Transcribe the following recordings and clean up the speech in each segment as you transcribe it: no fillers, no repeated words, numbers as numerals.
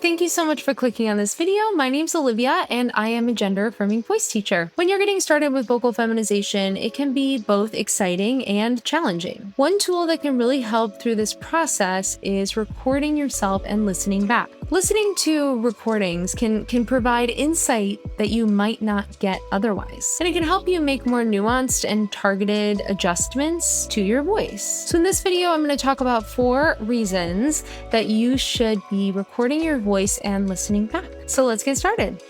thank you so much for clicking on this video. My name's Olivia and I am a gender affirming voice teacher. When you're getting started with vocal feminization, it can be both exciting and challenging. One tool that can really help through this process is recording yourself and listening back. Listening to recordings can provide insight that you might not get otherwise. And it can help you make more nuanced and targeted adjustments to your voice. So in this video, I'm going to talk about 4 reasons that you should be recording your voice and listening back. So let's get started.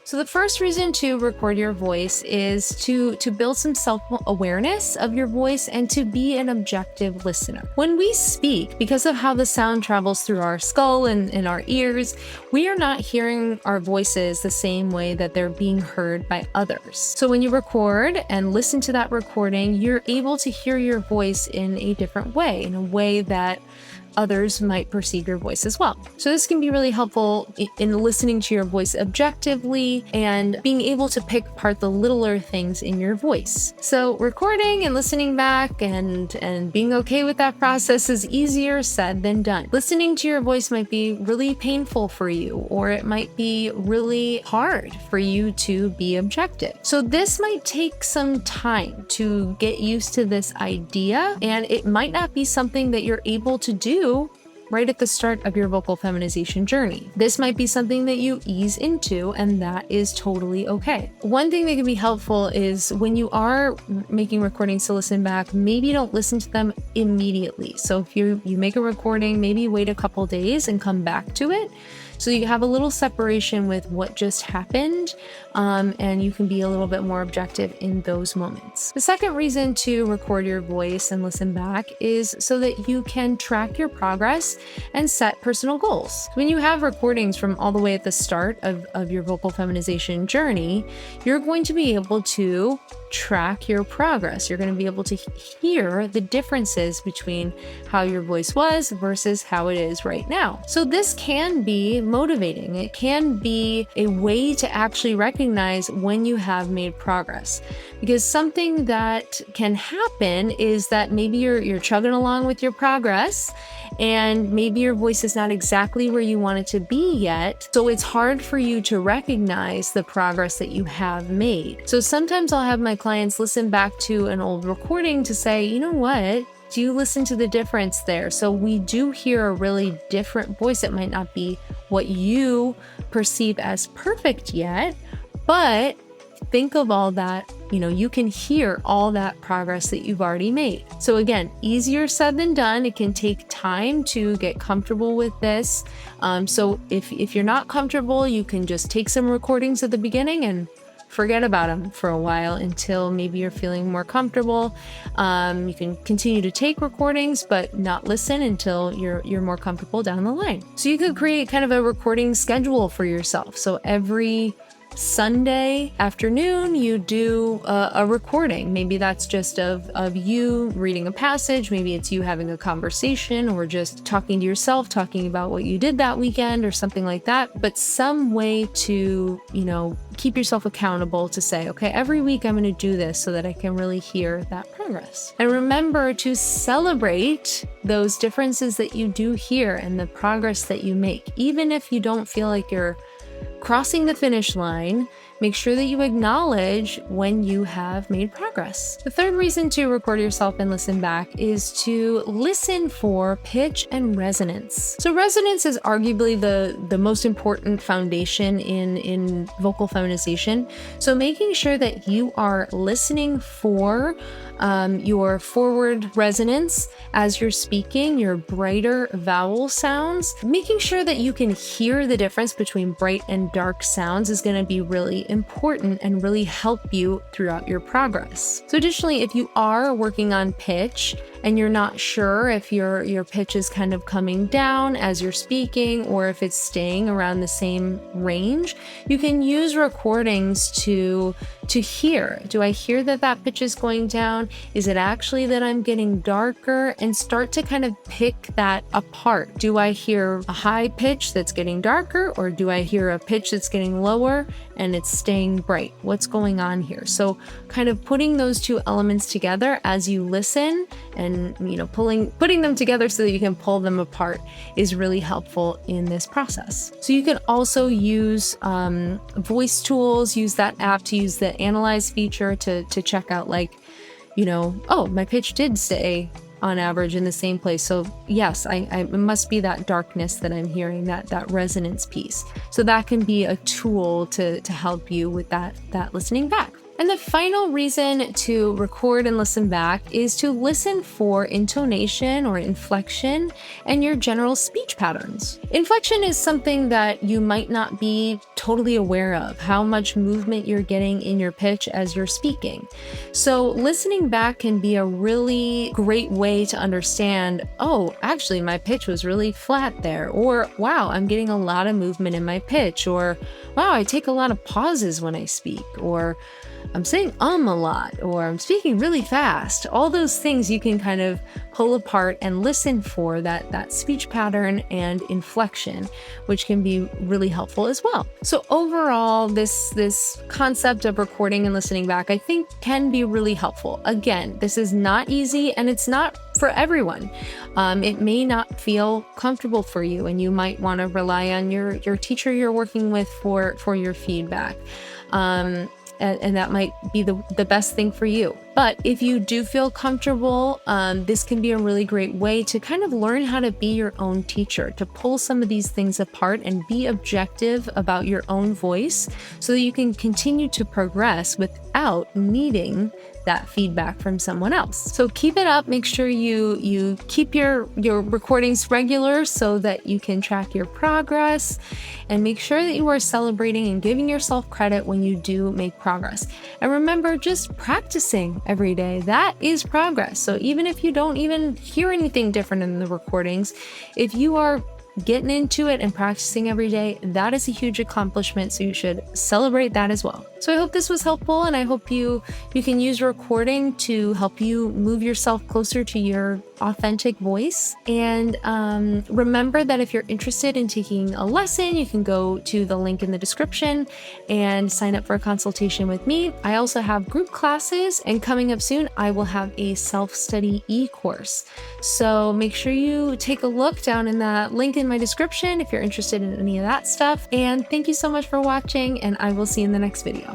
So the first reason to record your voice is to build some self-awareness of your voice and to be an objective listener. When we speak, because of how the sound travels through our skull and our ears, we are not hearing our voices the same way that they're being heard by others. So when you record and listen to that recording, you're able to hear your voice in a different way, in a way that others might perceive your voice as well. So this can be really helpful in listening to your voice objectively and being able to pick apart the littler things in your voice. So recording and listening back and being okay with that process is easier said than done. Listening to your voice might be really painful for you, or it might be really hard for you to be objective. So this might take some time to get used to this idea, and it might not be something that you're able to do right at the start of your vocal feminization journey. This might be something that you ease into, and that is totally okay. One thing that can be helpful is when you are making recordings to listen back, maybe don't listen to them immediately. So if you make a recording, maybe wait a couple days and come back to it, so you have a little separation with what just happened, and you can be a little bit more objective in those moments. The second reason to record your voice and listen back is so that you can track your progress and set personal goals. When you have recordings from all the way at the start of your vocal feminization journey, you're going to be able to track your progress. You're going to be able to hear the differences between how your voice was versus how it is right now. So this can be motivating. It can be a way to actually recognize when you have made progress, because something that can happen is that maybe you're chugging along with your progress and maybe your voice is not exactly where you want it to be yet. So it's hard for you to recognize the progress that you have made. So sometimes I'll have my clients listen back to an old recording to say, you know what? Do you listen to the difference there? So we do hear a really different voice. It might not be what you perceive as perfect yet, but think of all that, you can hear all that progress that you've already made. So again, easier said than done. It can take time to get comfortable with this. So if you're not comfortable, you can just take some recordings at the beginning and forget about them for a while until maybe you're feeling more comfortable. You can continue to take recordings, but not listen until you're more comfortable down the line. So you could create kind of a recording schedule for yourself. So every Sunday afternoon, you do a recording. Maybe that's just of you reading a passage. Maybe it's you having a conversation or just talking to yourself, talking about what you did that weekend or something like that. But some way to, keep yourself accountable to say, okay, every week I'm going to do this so that I can really hear that progress. And remember to celebrate those differences that you do hear and the progress that you make. Even if you don't feel like you're crossing the finish line, make sure that you acknowledge when you have made progress. The third reason to record yourself and listen back is to listen for pitch and resonance. So resonance is arguably the most important foundation in vocal feminization. So making sure that you are listening for your forward resonance as you're speaking, your brighter vowel sounds. Making sure that you can hear the difference between bright and dark sounds is going to be really important and really help you throughout your progress. So additionally, if you are working on pitch and you're not sure if your pitch is kind of coming down as you're speaking or if it's staying around the same range, you can use recordings to hear. Do I hear that pitch is going down? Is it actually that I'm getting darker? And start to kind of pick that apart. Do I hear a high pitch that's getting darker, or do I hear a pitch that's getting lower and it's staying bright? What's going on here? So kind of putting those two elements together as you listen and, putting them together so that you can pull them apart is really helpful in this process. So you can also use voice tools, use that app to use the analyze feature to check out oh, my pitch did stay on average in the same place. So yes, it must be that darkness that I'm hearing, that resonance piece. So that can be a tool to help you with that listening back. And the final reason to record and listen back is to listen for intonation or inflection and your general speech patterns. Inflection is something that you might not be totally aware of, how much movement you're getting in your pitch as you're speaking. So listening back can be a really great way to understand, oh, actually my pitch was really flat there, or wow, I'm getting a lot of movement in my pitch, or wow, I take a lot of pauses when I speak, or I'm saying a lot, or I'm speaking really fast. All those things you can kind of pull apart and listen for that speech pattern and inflection, which can be really helpful as well. So overall, this concept of recording and listening back, I think can be really helpful. Again, this is not easy and it's not for everyone. It may not feel comfortable for you, and you might want to rely on your teacher you're working with for your feedback. And that might be the best thing for you. But if you do feel comfortable, this can be a really great way to kind of learn how to be your own teacher, to pull some of these things apart and be objective about your own voice so that you can continue to progress without needing that feedback from someone else. So keep it up. Make sure you keep your recordings regular so that you can track your progress, and make sure that you are celebrating and giving yourself credit when you do make progress. And remember, just practicing every day, that is progress. So even if you don't even hear anything different in the recordings, if you are getting into it and practicing every day, that is a huge accomplishment. So you should celebrate that as well. So I hope this was helpful, and I hope you can use recording to help you move yourself closer to your authentic voice. And remember that if you're interested in taking a lesson, you can go to the link in the description and sign up for a consultation with me. I also have group classes, and coming up soon, I will have a self-study e-course. So make sure you take a look down in that link in my description if you're interested in any of that stuff. And thank you so much for watching, and I will see you in the next video.